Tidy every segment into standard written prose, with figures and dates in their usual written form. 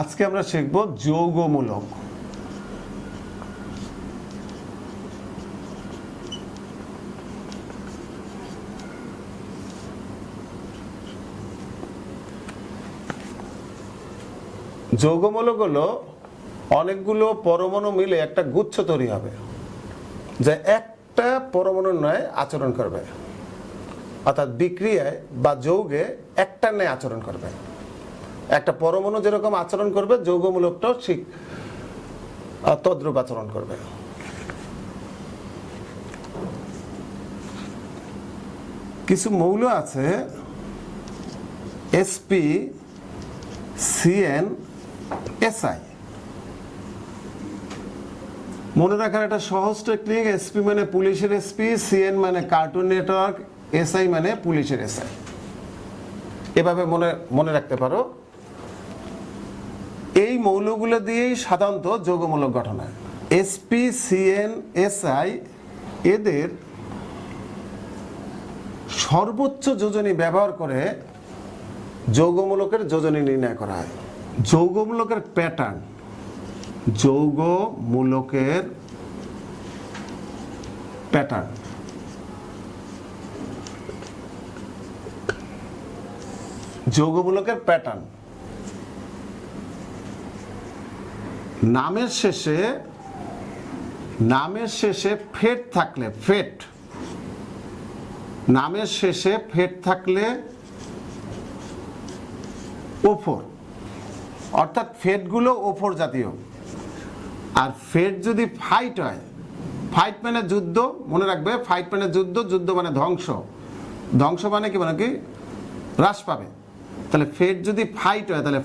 আজকে আমরা শিখব যৌগমূলক। যৌগমূলক হলো অনেকগুলো পরমাণু মিলে একটা গুচ্ছ তৈরি হবে, যে একটা পরমাণুর ন্যায় আচরণ করবে, অর্থাৎ বিক্রিয়ায় বা যৌগে একটার ন্যায় আচরণ করবে। একটা পরমাণু যেরকম আচরণ করবে, যৌগমূলকটাও ঠিক তদ্রূপ আচরণ করবে। কিছু মৌল আছে sp cn si। মনে রাখার একটা সহজ টেকনিক, sp মানে পুলিশের sp, cn মানে কার্টুন নেটওয়ার্ক, si মানে পুলিশের si। এভাবে মনে রাখতে পারো। এই মৌলগুলো দিয়েই সাধারণত যৌগমূলক গঠন হয়। sp cn si এদের সর্বোচ্চ যোজনী ব্যবহার করে যৌগমূলকের যোজনী নির্ণয় করা হয়। যৌগমূলকের প্যাটার্ন, যৌগমূলকের প্যাটার্ন যৌগমূলকের প্যাটার্ন নামের শেষে ফেট থাকলে, নামের শেষে ফেট থাকলে ওফর, অর্থাৎ ফেটগুলো ওফর জাতীয়। আর ফেট যদি ফাইট হয়, ফাইট মানে যুদ্ধ, মনে রাখবে, ফাইট মানে যুদ্ধ, যুদ্ধ মানে ধ্বংস, ধ্বংস মানে কি, মানে কি হ্রাস পাবে। তাহলে ফেট যদি ফাইট হয়, তাহলে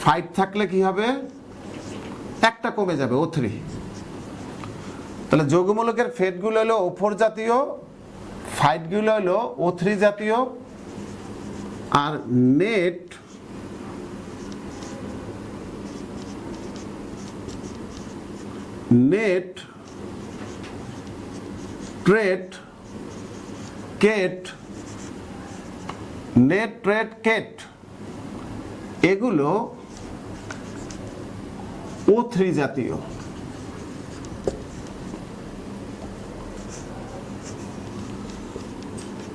ফাইট থাকলে কি হবে, একটা কমে যাবে, O3। তাহলে যৌগমূলকের ফেটগুলো হলো ওফর জাতীয়, ফাইটগুলো হলো O3 জাতীয়, আর নেট ট্রেট কেট এগুলো O3 জাতীয়।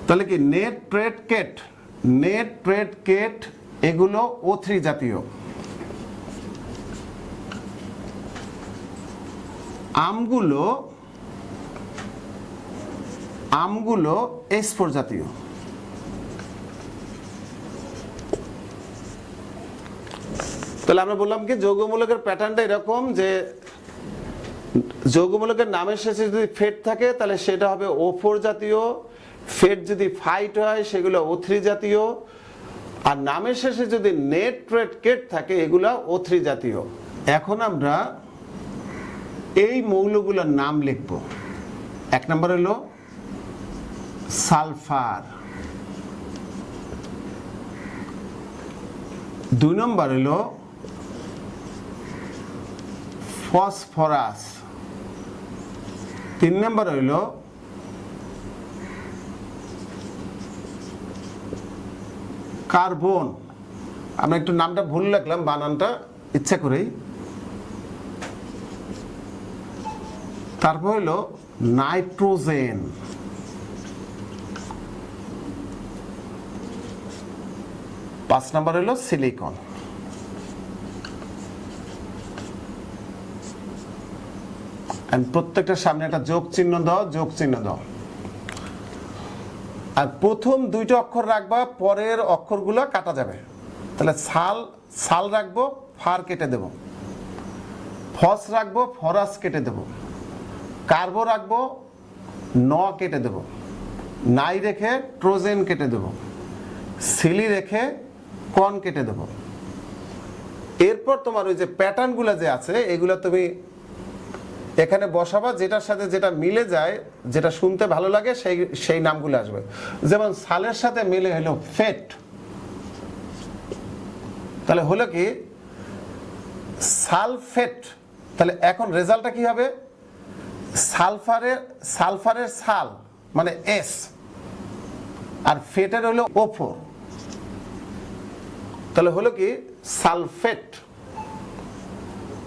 তাহলে কি নেট ট্রেট কেট এগুলো O3 জাতীয়। আমগুলো S4 জাতীয়। তাহলে আমরা বললাম কি, যৌগমূলকের প্যাটার্নটা এরকম যে যৌগমূলকের নামের শেষে যদি ফেট থাকে তাহলে সেটা হবে O4 জাতীয়, ফেট যদি ফাইট হয় সেগুলো O3 জাতীয়, আর নামের শেষে যদি নেট ট্রেট কেট থাকে এগুলো O3 জাতীয়। এখন আমরা এই মৌলগুলোর নাম লিখব। এক নম্বর হলো সালফার, দুই নম্বর হলো ফসফরাস, তিন নম্বর হইল কার্বন। আমরা একটু নামটা ভুল লিখলাম, বানানটা ইচ্ছা করেই। তারপর হইল নাইট্রোজেন, পাঁচ নম্বর হইল সিলিকন। প্রত্যেকটার সামনে একটা যোগ চিহ্ন দাও, আর প্রথম দুইটা অক্ষর রাখবা, পরের অক্ষরগুলো কাটা যাবে। তাহলে সাল রাখবো, ফার কেটে দেব, ফস রাখবো, ফরাস কেটে দেব, কার্বো রাখবো, ন কেটে দেব, নাই রেখে ট্রোজেন কেটে দেব, সিলি রেখে কন কেটে দেব। এরপর তোমার ওই যে প্যাটার্নগুলো যে আছে এগুলো তুমি এখানে বসাবা, যেটার সাথে যেটা মিলে যায়, যেটা শুনতে ভালো লাগে সেই নামগুলো আসবে। যেমন সালের সাথে মিলে হলো ফেট, তাহলে হলো কি সালফেট। তাহলে এখন রেজাল্টটা কি হবে, সালফারের সাল মানে S, আর ফেটের হলো O4। তাহলে হলো কি সালফেট,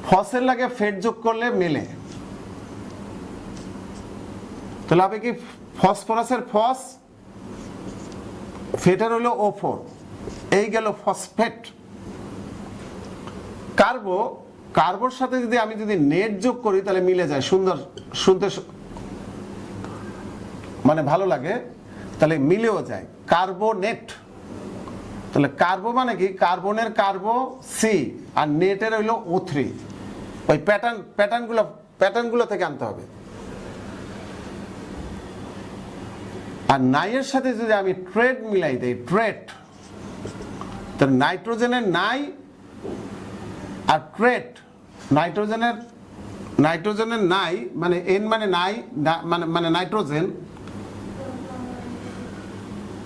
ফসের লাগে ফেট যোগ করলে মেলে, তাহলে হবে কি ফসফরাসের ফস, ফেটের হলো O4, এই গেল ফসফেট। কার্বোর সাথে যদি আমি নেট যোগ করি তাহলে মিলে যায়, সুন্দর শুনতে মানে ভালো লাগে, তাহলে মিলেও যায় কার্বোনেট। তাহলে কার্বো মানে কি কার্বনের কার্বো সি, আর নেটের হইলো O3। ওই প্যাটার্নগুলো থেকে আনতে হবে। আর নাইয়ের সাথে যদি আমি ট্রেড মিলাই দেই, ট্রেড, তাহলে নাইট্রোজেনের নাই আর ট্রেড, নাইট্রোজেনের নাই মানে এন মানে নাই মানে নাইট্রোজেন,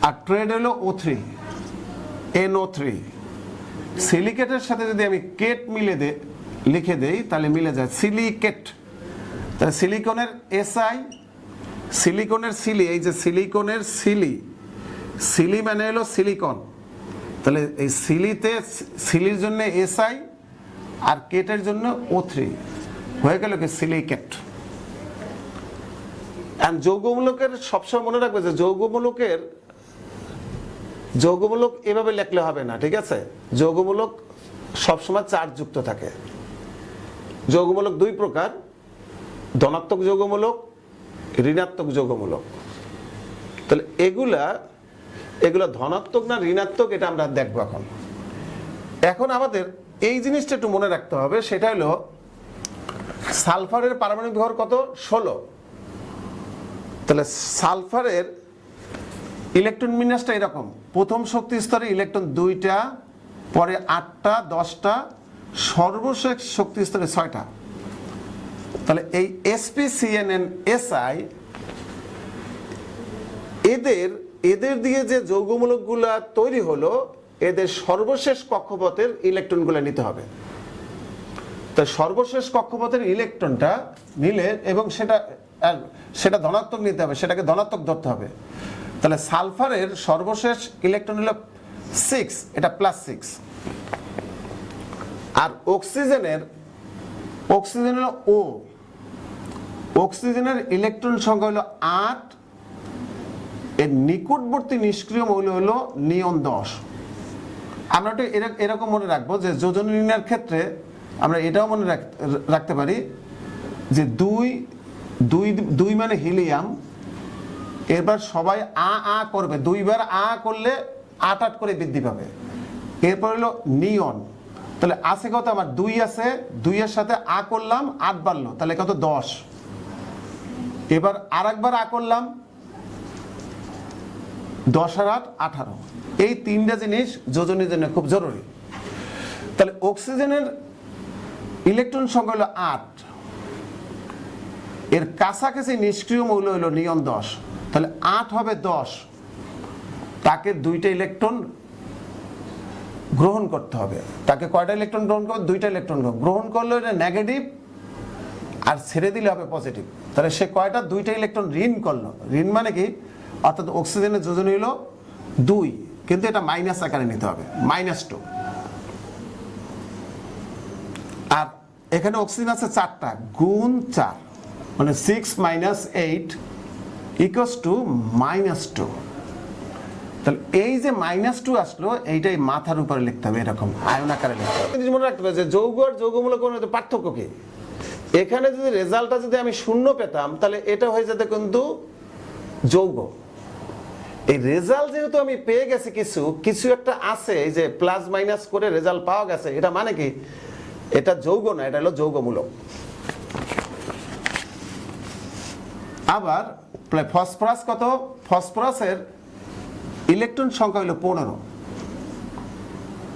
আর ট্রেড হলো O3, NO3। সিলিকেটের সাথে যদি আমি কেট লিখে দেই তাহলে মিলে যায় সিলিকেট। তাহলে সিলিকনের SI, সিলিকনের সিলি, এই যে সিলিকনের সিলি মানে হলো সিলিকন, তাহলে এই সিলির জন্য SI আর কেটের জন্য O3, হয়ে গেল কি সিলিকেট। এন্ড যৌগমূলকের সবসময় মনে রাখবে যে যৌগমূলক এভাবে লিখলে হবে না, ঠিক আছে? যৌগমূলক সবসময় চার্জ যুক্ত থাকে। যৌগমূলক দুই প্রকার, ধনাত্মক যৌগমূলক, ঋণাত্মক যৌগমূলক। তাহলে এগুলা ধনাত্মক না ঋণাত্মক এটা আমরা দেখবো এখন আমাদের এই জিনিসটা একটু মনে রাখতে হবে, সেটা হলো সালফারের পারমাণবিক ভর কত? 16। তাহলে সালফারের ইলেকট্রন বিন্যাসটা এরকম, প্রথম শক্তি স্তরে ইলেকট্রন 2টা, পরে 8টা, 10টা, সর্বশেষ শক্তি স্তরে 6টা। তাহলে এই sp-CnN-Si এদের দিয়ে যে যৌগমূলকগুলা তৈরি হলো, এদের সর্বশেষ কক্ষপথের ইলেকট্রনগুলো নিতে হবে। তাই সর্বশেষ কক্ষপথের ইলেকট্রনটা নিলে এবং সেটা ধনাত্মক নিতে হবে, সেটাকে ধনাত্মক ধরতে হবে। তাহলে সালফারের সর্বশেষ ইলেকট্রন হলো 6, এটা +6। আর অক্সিজেন হলো O, অক্সিজেনের ইলেকট্রন সংখ্যা হলো 8, এর নিকটবর্তী নিষ্ক্রিয় মৌল হলো নিয়ন 10। আমরা একটু এরকম মনে রাখবো যে যোজন নির্ণয়ের ক্ষেত্রে আমরা এটাও মনে রাখতে পারি যে 2 মানে হিলিয়াম, এরপর সবাই আ করবে, 2 বার আ করলে 8 করে বৃদ্ধি পাবে। এরপর হলো নিয়ন, তাহলে আছে কত আমার 2 আছে, 2 এর সাথে আ করলাম 8 বাড়লো, তাহলে কত 10। এবার আরেকবার আ করলাম 10 আর 8 18। এই 3টা জিনিস যোজনের জন্য খুব জরুরি। তাহলে অক্সিজেনের ইলেকট্রন সংখ্যা হলো 8, এর কাছাকাছি নিষ্ক্রিয় মৌল হলো নিয়ন 10, তাহলে 8 হবে 10, তাকে 2টা ইলেকট্রন গ্রহণ করতে হবে। তাকে কয়টা ইলেকট্রন গ্রহণ করবে? 2টা ইলেকট্রন গ্রহণ করলে এটা নেগেটিভ, আর ছেড়ে দিলে হবে পজিটিভ। তাহলে সে কয়টা? 2টা ইলেকট্রন ঋণ করলো। ঋণ মানে কি? অর্থাৎ অক্সিজেনের যোজন হলো 2, কিন্তু এটা মাইনাস আকারে নিতে হবে, -2। আর এখানে অক্সিজেন আছে 4টা, গুণ 4 মানে 6 - 8 = -2। তাহলে এই যে -2 আসলো, এইটাই মাথার উপরে লিখতে হবে, এরকম আয়ন আকারে লিখতে হবে। মনে রাখতে হবে যে যৌগ আর যৌগমূলক মধ্যে পার্থক্য কি। এখানে যদি রেজাল্টটা যদি আমি 0 পেতাম, তাহলে এটা হয়ে যেত কিন্তু যৌগ। এই রেজাল্ট যেহেতু আমি পেয়ে গেছি, কিছু একটা আছে, এই যে প্লাস মাইনাস করে রেজাল্ট পাওয়া গেছে, এটা মানে কি এটা যৌগ না, এটা হলো যৌগমূলক। আবার ফসফরাস কত? ফসফরাসের ইলেকট্রন সংখ্যা হলো 15।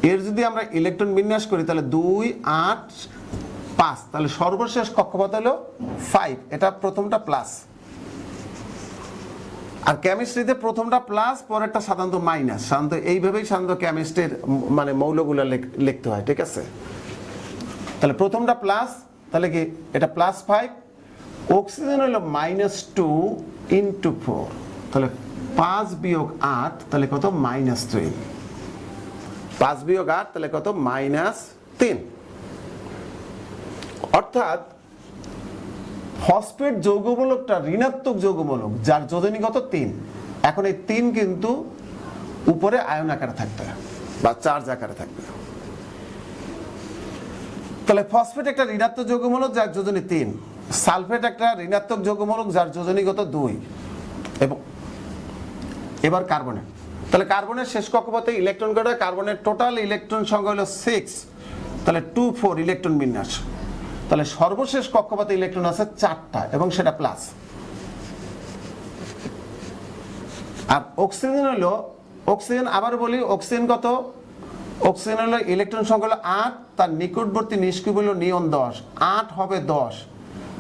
এর যদি আমরা ইলেকট্রন বিন্যাস করি তাহলে 2, 8, 5, তাহলে সর্বশেষ কক্ষপথ হলো 5, এটা প্রথমটা প্লাস। আর কেমিস্ট্রিতে প্রথমটা প্লাস, পরেরটা সাধারণত মাইনাস। সাধারণত এইভাবেই কেমিস্ট্রির মানে মৌলগুলো লিখতে হয়, ঠিক আছে? তাহলে প্রথমটা প্লাস, তাহলে কি এটা +5। অক্সিজেন হলো -2 × 4, তাহলে 5 - 8, তাহলে কত? -3। 5 বিয়োগ 8 তাহলে কত -3। অর্থাৎ ফসফেট যৌগমূলকটা ঋণাত্মক যৌগমূলক যার যোজনী কত 3। এখন এই 3 কিন্তু উপরে আয়ন আকারে থাকবে বা চার্জ আকারে থাকবে। তাহলে ফসফেট একটা ঋণাত্মক যৌগমূলক যার যোজনী 3, সালফেট একটা ঋণাত্মক যৌগমূলক যার যোজনী কত 2, এবং এবার কার্বনের। তাহলে কার্বনের শেষ কক্ষপথে ইলেকট্রন কয়টা? কার্বনের টোটাল ইলেকট্রন সংখ্যা হলো 6, তাহলে 2 4 ইলেকট্রন বিন্যাস। তাহলে সর্বশেষ কক্ষপথে ইলেকট্রন আছে 4টা এবং সেটা প্লাস। আর অক্সিজেন হলো, অক্সিজেন আবার বলি, অক্সিজেন কত? অক্সিজেন হলো ইলেকট্রন সংখ্যা হলো 8, তার নিকটবর্তী নিষ্ক্রিয় হলো নিয়ন 10, 8 হবে 10।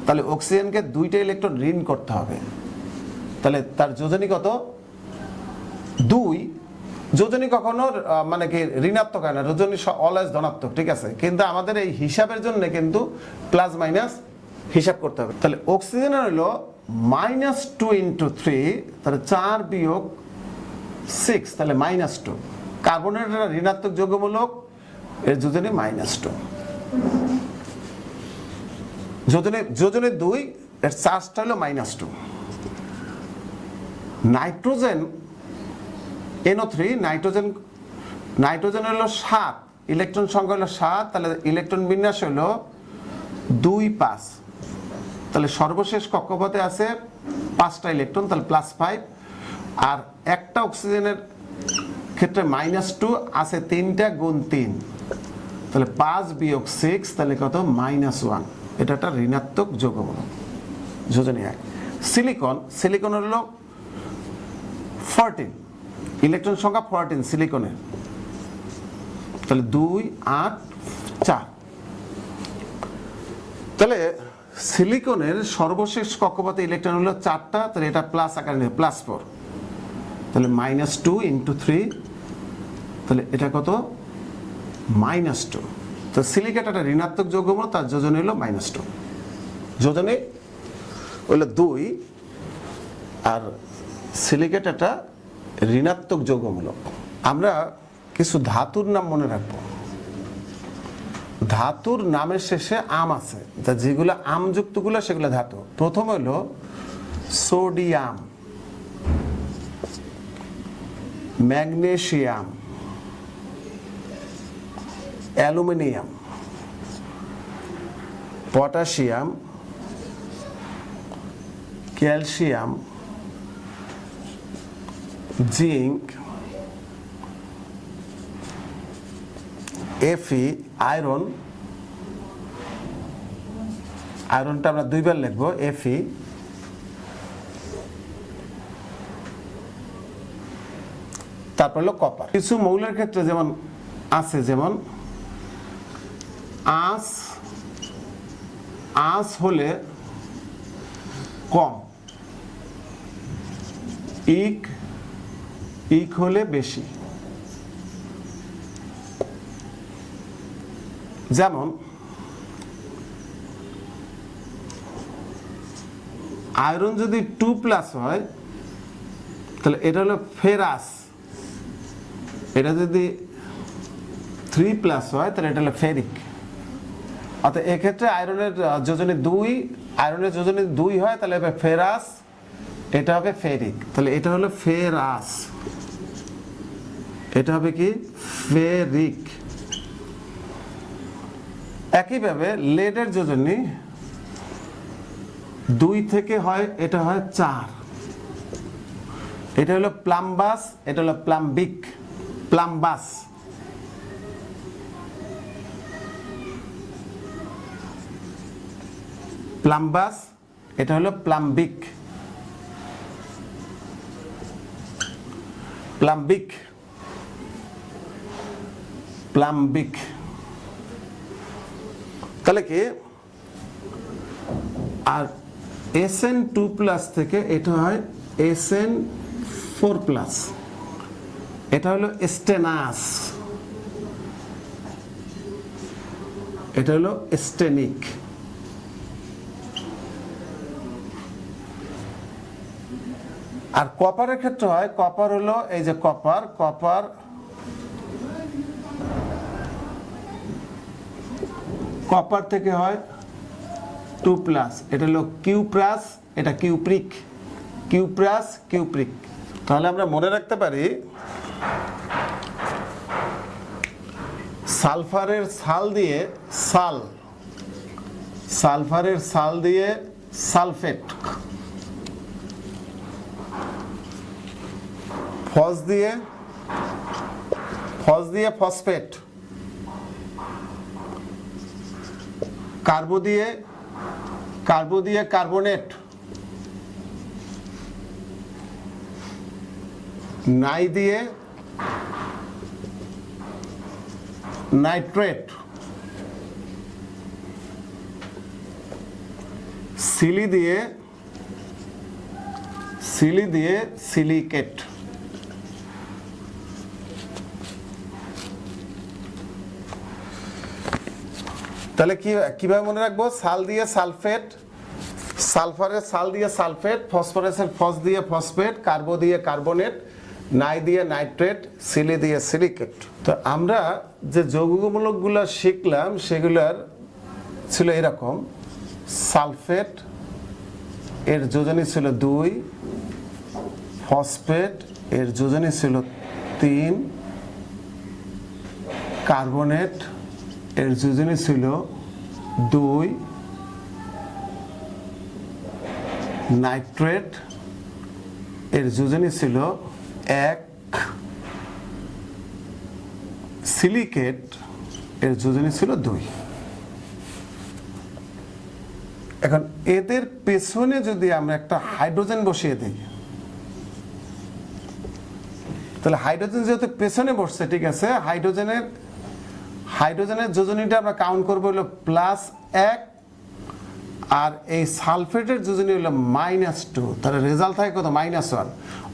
তাহলে অক্সিজেনকে 2টা ইলেকট্রন ঋণ করতে হবে, তাহলে তার যোজনী কত 2। যোজনী কখনো মানে কি ঋণাত্মক হয় না, যোজনী অলওয়েজ ধনাত্মক, ঠিক আছে? কিন্তু আমাদের এই হিসাবের জন্য কিন্তু প্লাস মাইনাস হিসাব করতে হবে। তাহলে অক্সিজেনের হলো -2 × 3, তাহলে 4 বিয়োগ 6, তাহলে -2। কার্বনের ঋণাত্মক যৌগমূলক, এর যোজনী -2। যোজনী 2, এর চার্জটা হলো -2। নাইট্রোজেন NO3, নাইট্রোজেন হলো 7, ইলেকট্রন সংখ্যা হলো 7, তাহলে ইলেকট্রন বিন্যাস হলো 2 5। তাহলে সর্বশেষ কক্ষপথে আছে 5টা ইলেকট্রন, তাহলে +5। আর একটা অক্সিজেনের ক্ষেত্রে -2 আছে 3টা গুণ 3, তাহলে 5 বিয়োগ 6, তাহলে কত -1। এটা একটা ঋণাত্মক যৌগমূলক, যোজনী 1। সিলিকন হলো 14, ইলেকট্রন সংখ্যা 14 সিলিকনের, তাহলে 2 8 4। তাহলে সিলিকনের সর্বশেষ কক্ষপথে ইলেকট্রন হলো 4টা, তাহলে এটা প্লাস আকারে নেবে +4, তাহলে -2 × 3, তাহলে এটা কত -2। তো সিলিকেট একটা ঋণাত্মক যৌগমূলক, তার যোজনী হলো -2, যোজনী হলো 2। আর সিলিকেট একটা ঋণাত্মক যৌগমূলক। আমরা কিছু ধাতুর নাম মনে রাখবো। ধাতুর নামের শেষে আম আছে, যেগুলো আমযুক্তগুলো সেগুলো ধাতু। প্রথম হলো sodium, magnesium, aluminium, potassium, calcium, zinc, Fe, iron. আয়রনটা আমরা 2বার লিখবো, Fe। তারপর হলো কপার। কিছু মৌলের ক্ষেত্রে যেমন আছে, যেমন আঁশ হলে কম, ইক হলে বেশি। যেমন আয়রন যদি 2+ হয় তাহলে এটা হলো ফেরাস, এটা যদি 3+ হয় তাহলে এটা হলো ফেরিক। অর্থাৎ এক্ষেত্রে আয়রনের যোজনী 2, আয়রনের যোজনী 2 হয় তাহলে হবে ফেরাস, এটা হবে ফেরিক, তাহলে এটা হলো ফেরাস, এটা হবে কি ফেরিক। একইভাবে লেডের যোজনী 2 থেকে হয়, এটা হয় 4, এটা হলো প্লাম্বাস, এটা হলো প্লাম্বিক। প্লাম্বাস, প্লাম্বাস, এটা হলো প্লাম্বিক। প্লাম্বিক, প্লাম্বিক। তাহলে কি, আর Sn2+ থেকে এটা হয় Sn4+, এটা হলো স্টেনাস, এটা হলো স্টেনিক। আর কপারের ক্ষেত্রে হয়, কপার হলো এই যে কপার কপার থেকে হয় 2+, এটা হলো কিউপ্রাস, এটা কিউপ্রিক, কিউপ্রাস কিউপ্রিক। তাহলে আমরা মনে রাখতে পারি সালফারের সাল দিয়ে সাল, সালফারের সাল দিয়ে সালফেট, ফস দিয়ে ফসফেট, কার্বো দিয়ে কার্বনেট, নাই দিয়ে নাইট্রেট, সিলি দিয়ে সিলিকেট। তাহলে কিভাবে মনে রাখবো? সাল দিয়ে সালফেট, সালফারের সাল দিয়ে সালফেট, ফসফরাসের ফস দিয়ে ফসফেট, কার্বো দিয়ে কার্বনেট, নাই দিয়ে নাইট্রেট, সিলি দিয়ে সিলিকেট। তো আমরা যে যৌগমূলকগুলো শিখলাম সেগুলোর ছিল এরকম: সালফেট এর যোজনী ছিল 2, ফসফেট এর যোজনী ছিল 3, কার্বনেট এর যোজনী ছিল 2, নাইট্রেট এর যোজনী ছিল 1, সিলিকেট এর যোজনী ছিল 2। এখন এদের পেছনে যদি আমরা একটা হাইড্রোজেন বসিয়ে দিই, তাহলে হাইড্রোজেন যেহেতু পেছনে বসছে, ঠিক আছে, হাইড্রোজেনের যোজনীটা আমরা কাউন্ট করবো হলো +1, আর এই সালফেটের যোজনী হলো -2, তাহলে রেজাল্ট থাকে কত? -1।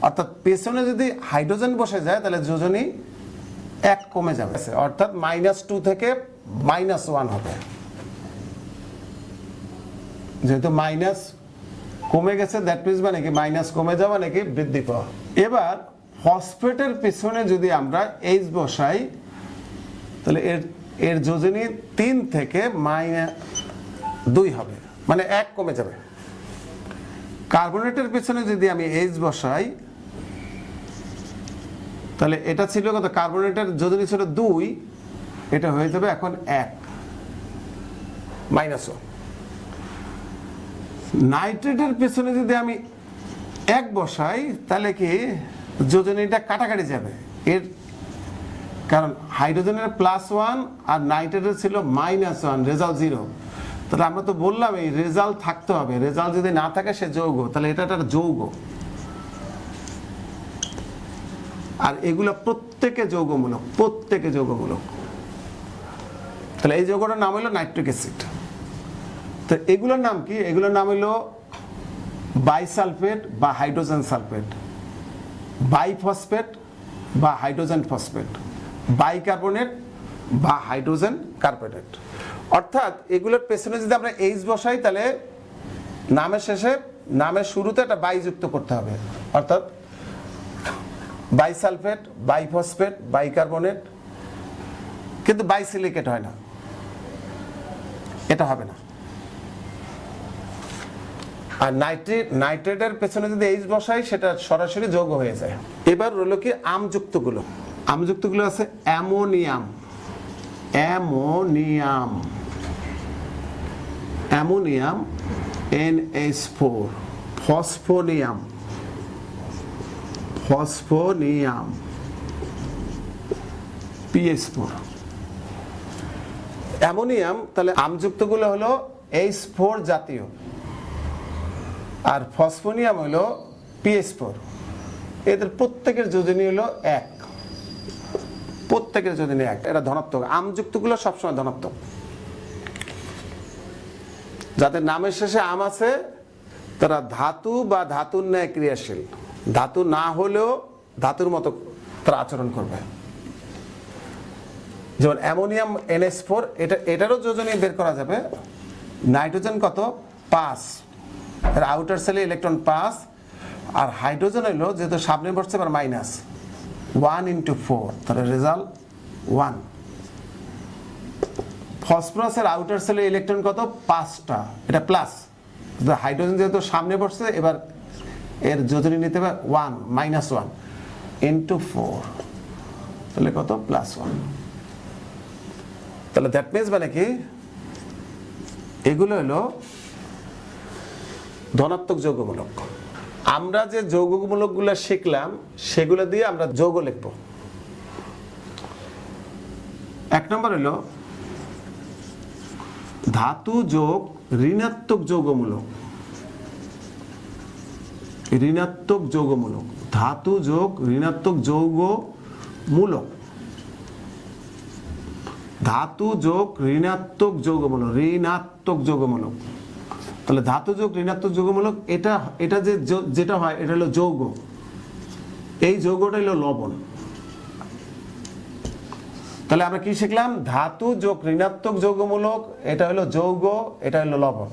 অর্থাৎ পেছনে যদি হাইড্রোজেন বসে যায় তাহলে যোজনী 1 কমে যাবে, অর্থাৎ -2 থেকে -1 হবে। যেহেতু মাইনাস কমে গেছে, দ্যাট মিনস মানে কি মাইনাস কমে যাওয়া নাকি বৃদ্ধি পাওয়া। এবার ফসফেটের পেছনে যদি আমরা H বসাই তাহলে এর যোজনী 3 থেকে -2 হবে, মানে 1 কমে যাবে। কার্বনেটের পেছনে যদি আমি H বসাই তাহলে এটা ছিল কত? কার্বনেটের যোজনী ছিল 2, এটা হয়ে যাবে এখন 1, -1। নাইট্রেটের পেছনে যদি আমি 1 বসাই তাহলে কি যোজনীটা কাটাকাটি যাবে, এর কারণ হাইড্রোজেনের +1 আর নাইট্রেটের ছিল -1, রেজাল্ট 0। তাহলে আমরা তো বললাম এই রেজাল্ট থাকতে হবে, রেজাল্ট যদি না থাকে সে যৌগ, তাহলে এটা একটা যৌগ। আর এগুলো প্রত্যেকে যৌগমূলক, প্রত্যেকে যৌগমূলক। তাহলে এই যৌগটার নাম হলো নাইট্রিক অ্যাসিড। তো এগুলোর নাম কি? এগুলোর নাম হলো বাইসালফেট বা হাইড্রোজেন সালফেট, বাইফসফেট বা হাইড্রোজেন ফসফেট, বাইকার্বনেট বা হাইড্রোজেন কার্বনেট। অর্থাৎ এগুলোর পেছনে যদি আমরা H বসাই তাহলে নামের শেষে, নামের শুরুতে একটা বাই যুক্ত করতে হবে, অর্থাৎ বাইসালফেট, বাইফসফেট, বাইকার্বনেট। কিন্তু বাইসিলিকেট হয় না, এটা হবে না। আর নাইট্রেটের পেছনে যদি H বসাই সেটা সরাসরি যৌগ হয়ে যায়। এবার রইল কি আমযুক্তগুলো। আমযুক্তগুলো আছে ammonium, ammonium, ammonium NH4, phosphonium, phosphonium PH4। Ammonium, তাহলে আমযুক্তগুলো হলো H4 জাতীয়, আর ফসফোনিয়াম হলো PH4। এদের প্রত্যেকের যোজনী হলো 1, প্রত্যেকের যোজনী 1, এটা ধনাত্মক। আমযুক্তগুলো সবসময় ধনাত্মক। যাদের নামের শেষে আম আছে তারা ধাতু বা ধাতুর ন্যায় ক্রিয়াশীল, ধাতু না হলেও ধাতুর মতো তারা আচরণ করবে। যেমন অ্যামোনিয়াম NH4, এটারও যোজনী বের করা যাবে। নাইট্রোজেন কত? 5, এর আউটার সেলে ইলেকট্রন 5, আর হাইড্রোজেন হলো যেহেতু সামনে বসছে এবার -1 × 4, তাহলে রেজাল্ট 1। ফসফরাসের আউটার সেলে ইলেকট্রন কত 5টা, এটা প্লাস, হাইড্রোজেন যেহেতু সামনে পড়ছে এবার এর যোজনী নিতে হবে 1 -1 ইন্টু 4, তাহলে কত +1। তাহলে দ্যাট মিনস মানে কি এগুলো হলো ধনাত্মক যৌগমূলক। আমরা যে যৌগমূলকগুলো শিখলাম সেগুলো দিয়ে আমরা যৌগ লিখব। 1 নম্বর হলো ধাতু যোগ ঋণাত্মক যৌগমূলক। ঋণাত্মক যৌগমূলক, ধাতু যোগ ঋণাত্মক যৌগমূলক, ধাতু যোগ ঋণাত্মক যৌগমূলক, ঋণাত্মক যৌগমূলক। তাহলে ধাতু যোগ ঋণাত্মক যৌগমূলক এটা যেটা হয় এটা হলো যৌগ, এই যৌগটা হলো লবণ। তাহলে আমরা কি শিখলাম? ধাতু যোগ ঋণাত্মক যৌগমূলক, এটা হলো যৌগ, এটা হলো লবণ।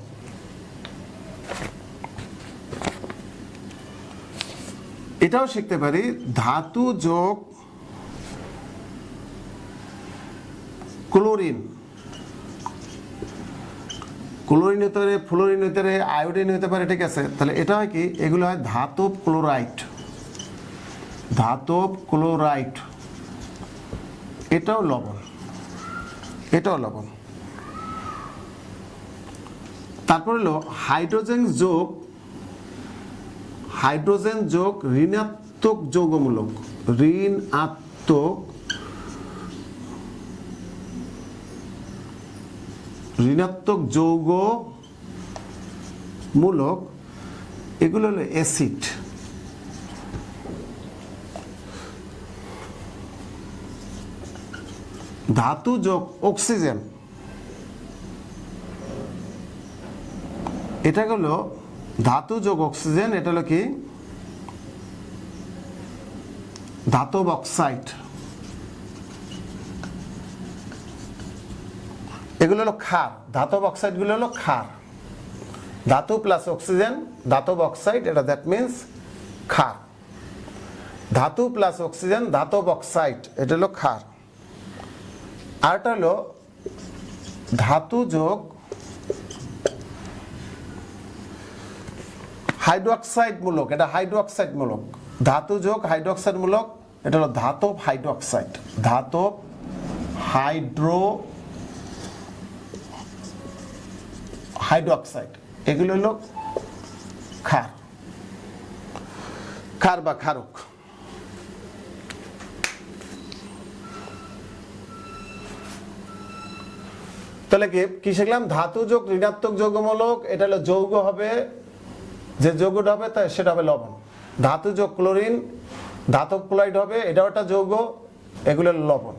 এটাও শিখতে পারি ধাতু যোগ ক্লোরিন, ক্লোরিন হতে পারে, ফ্লোরিন হতে পারে, আয়োডিন হতে পারে, ঠিক আছে। তাহলে এটা হয় কি এগুলো হয় ধাতব ক্লোরাইড, ধাতব ক্লোরাইড, এটাও লবণ, এটাও লবণ। তারপর হলো হাইড্রোজেন যোগ, হাইড্রোজেন যোগ ঋণাত্মক যৌগমূলক, ঋণাত্মক, ঋণাত্মক যৌগমূলক, এগুলো হলো অ্যাসিড। ধাতু যোগ অক্সিজেন, এটা হলো ধাতু যোগ অক্সিজেন, এটা হলো কি ধাতব অক্সাইড। এগুলো হলো ক্ষার, ধাতব অক্সাইড গুলো হলো ক্ষার। ধাতু প্লাস অক্সিজেন ধাতব অক্সাইড, এটা দ্যাট মিনস ক্ষার। ধাতু প্লাস অক্সিজেন ধাতব অক্সাইড, এটা হলো ক্ষার। আরটা হলো ধাতু যোগ হাইড্রোক্সাইড মূলক, এটা হাইড্রোক্সাইড মূলক, ধাতু যোগ হাইড্রোক্সাইড মূলক, এটা হলো ধাতব হাইড্রোক্সাইড, ধাতব হাইড্রোক্সাইড, এগুলো হলো ক্ষার, ক্ষার বা ক্ষারক। তাহলে কি শিখলাম? ধাতু যোগ ঋণাত্মক যৌগমূলক, এটা হলো যৌগ হবে, যে যৌগটা হবে সেটা হবে লবণ। ধাতু যোগ ক্লোরিন, ধাতব ক্লোরাইড হবে, এটাও একটা যৌগ, এগুলো হলো লবণ।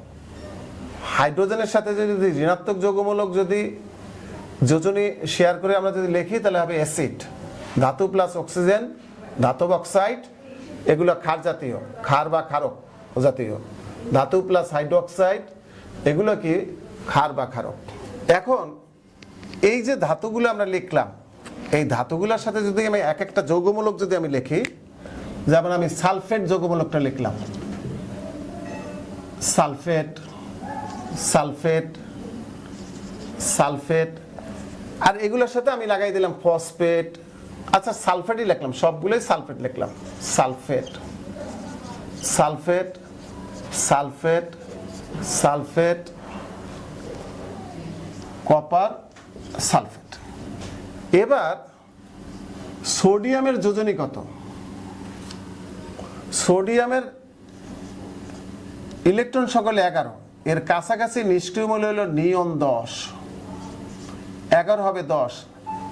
হাইড্রোজেনের সাথে যদি ঋণাত্মক যৌগমূলক যদি যোজনী শেয়ার করে আমরা যদি লিখি তাহলে হবে অ্যাসিড। ধাতু প্লাস অক্সিজেন ধাতব অক্সাইড, এগুলো ক্ষার জাতীয়, ক্ষার বা ক্ষারক জাতীয়। ধাতু প্লাস হাইড্রোক্সাইড, এগুলো কি ক্ষার বা ক্ষারক। এখন এই যে ধাতুগুলো আমরা লিখলাম, এই ধাতুগুলোর সাথে যদি আমি এক একটা যৌগমূলক যদি আমি লিখি, যেমন আমি সালফেট যৌগমূলকটা লিখলাম, সালফেট, সালফেট, সালফেট, আর এগুলোর সাথে আমি লাগাই দিলাম ফসফেট। আচ্ছা সালফেটই লিখলাম, সবগুলোই সালফেট লিখলাম, sulphate, sulphate, sulphate, sulphate, copper, sulphate. এবার সোডিয়ামের যোজনী কত? সোডিয়ামের ইলেকট্রন সকলে 11, এর কাছাকাছি নিষ্ক্রিয় মূল্য হলো নিয়ন 10, 11 হবে 10,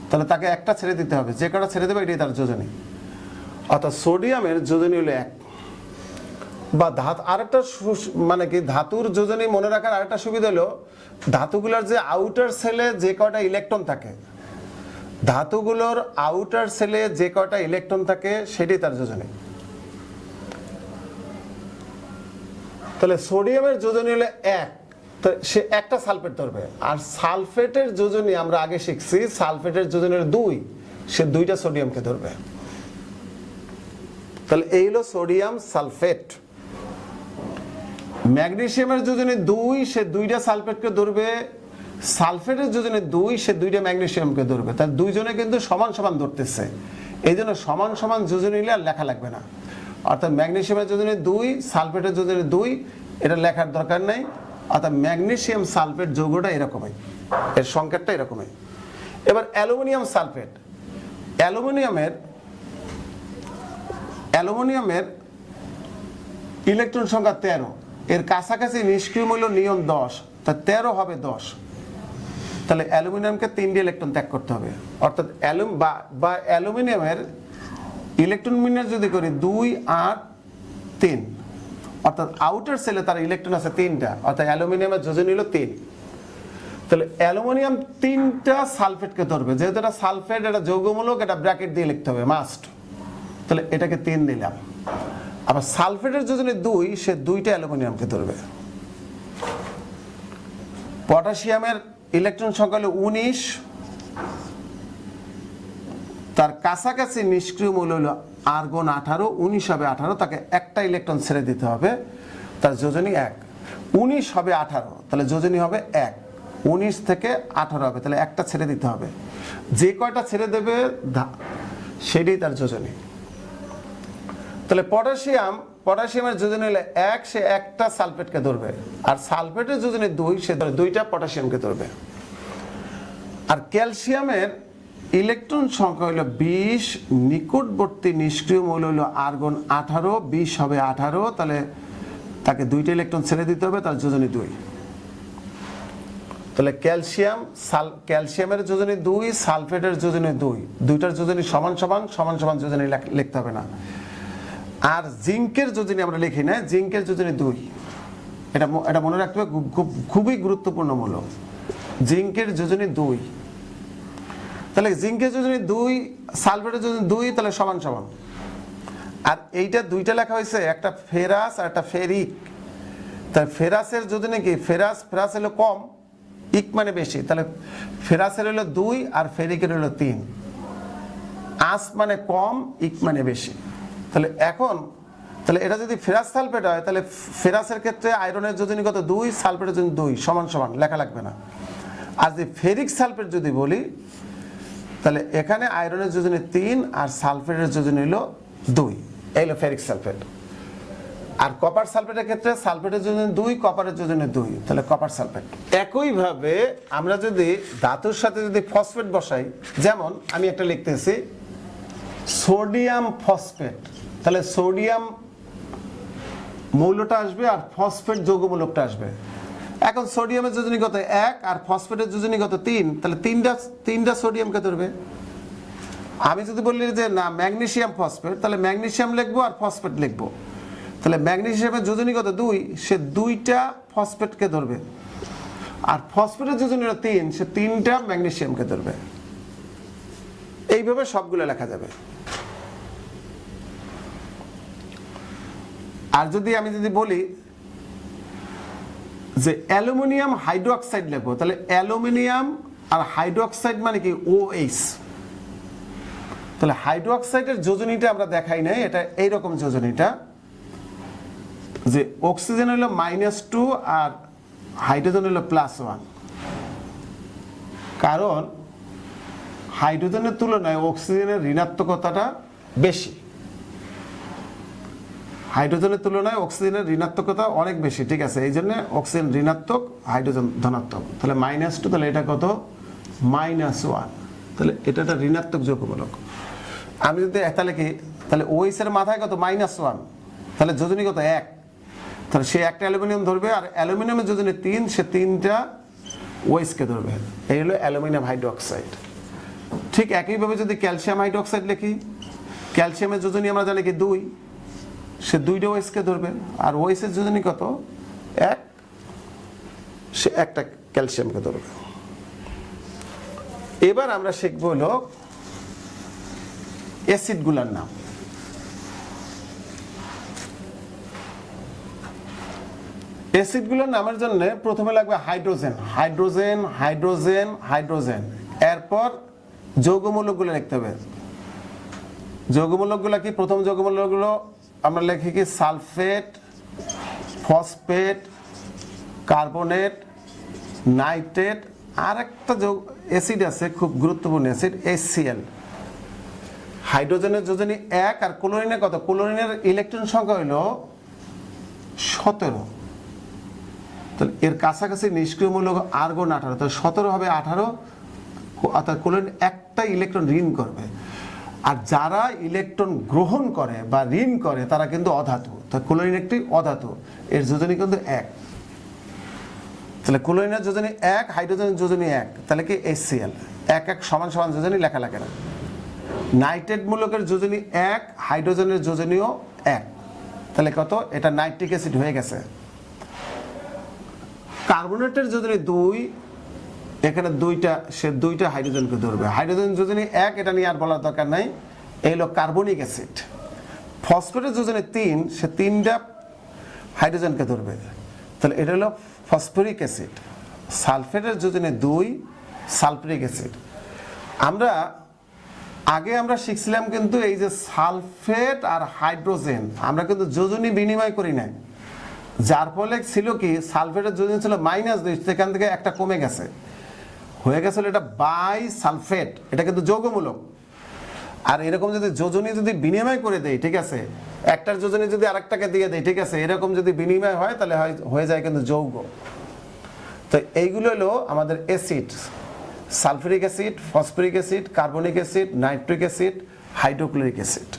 তাহলে তাকে একটা ছেড়ে দিতে হবে, যে কটা ছেড়ে দেবে এটাই তার যোজনী। অর্থাৎ সোডিয়ামের যোজনী হলো 1। বা আরেকটা মানে কি ধাতুর যোজনী মনে রাখার আরেকটা সুবিধা হলো ধাতুগুলোর যে আউটার সেলে যে কয়টা ইলেকট্রন থাকে, ধাতুগুলোর আউটার সেলে যে কয়টা ইলেকট্রন থাকে সেটাই তার যোজনী। তাহলে সোডিয়ামের যোজনী হলো 1, তো সে একটা সালফেট ধরবে। আর সালফেটের যোজনী আমরা আগে শিখছি, সালফেটের যোজনী হলো 2, সে 2টা সোডিয়ামকে ধরবে। তাহলে এই হলো সোডিয়াম সালফেট। ম্যাগনেসিয়ামের যোজনী 2, সে 2টা সালফেটকে ধরবে, সালফেটের যোজনী 2, সে দুইটা ম্যাগনেসিয়ামকে ধরবে, তার দুইজনে কিন্তু সমান সমান ধরতেছে, এই জন্য সমান সমান যোজনী নিলে আর লেখা লাগবে না। অর্থাৎ ম্যাগনেসিয়ামের যোজনী 2, সালফেটের যোজনী 2, এটা লেখার দরকার নাই। অর্থাৎ ম্যাগনেসিয়াম সালফেট যৌগটা এরকমই, এর সংকেতটা এরকমই। এবার অ্যালুমিনিয়াম সালফেট, অ্যালুমিনিয়ামের ইলেকট্রন সংখ্যা 13, এর কাছাকাছি নিষ্ক্রিয় মূল্য নিয়ন 10, তা 13 হবে 10। তাহলে অ্যালুমিনিয়ামকে 3টি ইলেকট্রন ত্যাগ করতে হবে। অর্থাৎ অ্যালুমিনিয়ামের ইলেকট্রন বিন্যাস যদি করি 2, 8, 3, অর্থাৎ আউটার সেলে তার ইলেকট্রন আছে 3টা, অর্থাৎ অ্যালুমিনিয়ামের যোজনী হলো 3। তাহলে অ্যালুমিনিয়াম 3টা সালফেটকে ধরবে, যেহেতু এটা সালফেট, এটা যৌগমূলক, এটা ব্র্যাকেট দিয়ে লিখতে হবে মাস্ট। তাহলে এটাকে 3 দিলাম। আবার সালফেটের যোজনী 2, সে 2টা অ্যালুমিনিয়ামকে ধরবে। পটাশিয়ামের ইলেকট্রন সংখ্যা হলো 19, তার কাছাকাছি নিষ্ক্রিয় মূল্য হলো আর্গন 18, 19 হবে 18, তাকে একটা ইলেকট্রন ছেড়ে দিতে হবে, তার যোজনী 1। 19 হবে 18, তাহলে যোজনী হবে 1, 19 থেকে 18 হবে, তাহলে একটা ছেড়ে দিতে হবে। যে কয়টা ছেড়ে দেবে সেটাই তার যোজনী। তাহলে পটাশিয়ামের যোজনী হলে 1, সে একটা সালফেটকে ধরবে, আর সালফেটের যোজনী 2, সে 2টা পটাশিয়ামকে ধরবে। আর ক্যালসিয়ামের ইলেকট্রন সংখ্যা হলো 20, নিকটবর্তী নিষ্ক্রিয় মৌল হলো আর্গন 18, 20 হবে 18, তাহলে তাকে 2টা ইলেকট্রন ছেড়ে দিতে হবে, তার যোজনী 2। তাহলে ক্যালসিয়ামের যোজনী 2, সালফেটের যোজনী 2, দুইটার যোজনী সমান সমান যোজনী লিখতে হবে না। আর জিঙ্কের যোজনী আমরা লিখি না, জিঙ্কের যোজনী 2, এটা মনে রাখতে হবে, খুবই গুরুত্বপূর্ণ মূলক। জিঙ্কের যোজনী 2, তাহলে জিঙ্কের যোজনী 2, সালফেটের যোজনী 2, তাহলে সমান। আর এইটা 2টা লেখা হয়েছে, একটা ফেরাস আর একটা ফেরিক। তাহলে ফেরাসের যোজনী কি, ফেরাস হলো কম, ইক মানে বেশি, তাহলে ফেরাসের হলো 2 আর ফেরিকের হলো 3। আস মানে কম, ইক মানে বেশি। তাহলে এটা যদি ফেরাস সালফেট হয়, তাহলে ফেরাসের ক্ষেত্রে আয়রনের যোজনী কত, 2, সালফেটের যোজনী 2, সমান লেখা লাগবে না। আর যদি ফেরিক সালফেট যদি বলি, তাহলে এখানে আয়রনের যোজনী 3 আর সালফেটের যোজনী হলো 2, এই হলো ফেরিক সালফেট। আর কপার সালফেটের ক্ষেত্রে সালফেটের যোজনী 2, কপারের যোজনী 2, তাহলে কপার সালফেট। একইভাবে আমরা যদি ধাতুর সাথে যদি ফসফেট বসাই, যেমন আমি একটা লিখতেছি সোডিয়াম ফসফেট, তাহলে সোডিয়াম মৌলটা আসবে আর ফসফেট যৌগমূলকটা আসবে। এখন সোডিয়ামের যোজনী কত 1 আর ফসফেটের যোজনী কত 3, তাহলে তিনটা সোডিয়ামকে ধরবে। আমি যদি বলি যে না ম্যাগনেসিয়াম ফসফেট, তাহলে ম্যাগনেসিয়াম লিখবো আর ফসফেট লিখবো। তাহলে ম্যাগনেসিয়ামের যোজনী কত 2, সে 2টা ফসফেটকে ধরবে। আর ফসফেটের যোজনী 3, সে 3টা ম্যাগনেসিয়ামকে ধরবে। এইভাবে সবগুলো লেখা যাবে। আর আমি যদি বলি যে অ্যালুমিনিয়াম হাইড্রোক্সাইড লিখবো, তাহলে অ্যালুমিনিয়াম আর হাইড্রোক্সাইড মানে কি OH। তাহলে হাইড্রোক্সাইডের যোজনীটা আমরা দেখাই নাই, এটা এইরকম যোজনীটা, যে অক্সিজেন হলো -2 আর হাইড্রোজেন হলো +1। কারণ হাইড্রোজেনের তুলনায় অক্সিজেনের ঋণাত্মকতাটা বেশি, হাইড্রোজেনের তুলনায় অক্সিজেনের ঋণাত্মকতা অনেক বেশি, ঠিক আছে, এই জন্য অক্সিজেন ঋণাত্মক, হাইড্রোজেন ধনাত্মক। তাহলে -2, তাহলে এটা কত -1, তাহলে এটা একটা ঋণাত্মক যৌগমূলক। আমি যদি তাহলে কি, তাহলে OH এর মাথায় কত -1, তাহলে যোজনী কত 1, তাহলে সে একটা অ্যালুমিনিয়াম ধরবে। আর অ্যালুমিনিয়ামের যোজনী 3, সে 3টা OH কে ধরবে। এই হলো অ্যালুমিনিয়াম হাইড্রোক্সাইড। ঠিক একইভাবে যদি ক্যালসিয়াম হাইড্রোক্সাইড লিখি, ক্যালসিয়ামের যোজনী আমরা জানি কি 2, সে 2টা OH কে ধরবে। আর OH এর যোজনী কত 1, সে একটা ক্যালসিয়ামকে ধরবে। এবার আমরা শিখব হলো অ্যাসিডগুলোর নাম। অ্যাসিডগুলোর নামের জন্য প্রথমে লাগবে হাইড্রোজেন। এরপর যৌগমূলকগুলো লিখতে হবে। যৌগমূলকগুলো কি, প্রথম যৌগমূলকগুলো আমরা লিখি কি সালফেট, ফসফেট, কার্বনেট, নাইট্রেট আর একটা অ্যাসিড আছে খুব গুরুত্বপূর্ণ অ্যাসিড HCl। হাইড্রোজেনের যোজনী 1 আর ক্লোরিনের কত? ক্লোরিনের ইলেকট্রন সংখ্যা হইল 17। তাহলে এর কাছাকাছি নিষ্ক্রিয় মূলক আর্গন 18, তাহলে 17 হবে 18, অর্থাৎ ক্লোরিন একটা ইলেকট্রন ঋণ করবে। আর যারা ইলেকট্রন গ্রহণ করে বা ঋণ করে তারা কিন্তু অধাতু। তাহলে ক্লোরিন একটি অধাতু, এর যোজনী কিন্তু 1। তাহলে ক্লোরিনের যোজনী 1, হাইড্রোজেনের যোজনী 1, তাহলে কি HCl 1 1 সমান সমান যোজনী লেখা লাগে না। নাইট্রেট মূলকের যোজনী 1, হাইড্রোজেনের যোজনীও 1, তাহলে কত? এটা নাইট্রিক অ্যাসিড হয়ে গেছে। কার্বনেটের যোজনী 2, এখানে দুইটা হাইড্রোজেনকে ধরবে। হাইড্রোজেন যোজনী 1, এটা নিয়ে আর বলার দরকার নাই, এই হলো কার্বনিক অ্যাসিড। ফসফেটের যোজনী 3, সে 3টা হাইড্রোজেনকে ধরবে, তাহলে এটা হলো ফসফরিক অ্যাসিড। সালফেটের যোজনী 2, সালফিউরিক অ্যাসিড। আমরা শিখছিলাম কিন্তু এই যে সালফেট আর হাইড্রোজেন আমরা কিন্তু যোজনী বিনিময় করি নাই, যার ফলে ছিল কি সালফেটের যোজনী ছিল -2, সেখান থেকে একটা কমে গেছে, হয়ে গেছিল এটা বাই সালফেট, এটা কিন্তু যৌগমূলক। আর এরকম যদি যোজনী যদি বিনিময় করে দেয়, ঠিক আছে, একটার যোজনী যদি আরেকটাকে দিয়ে দেয়, ঠিক আছে, এরকম যদি বিনিময় হয় তাহলে হয়ে যায় কিন্তু যৌগ। তো এইগুলো হলো আমাদের acid: sulphuric acid, phosphoric acid, carbonic acid, nitric acid, hydrochloric acid.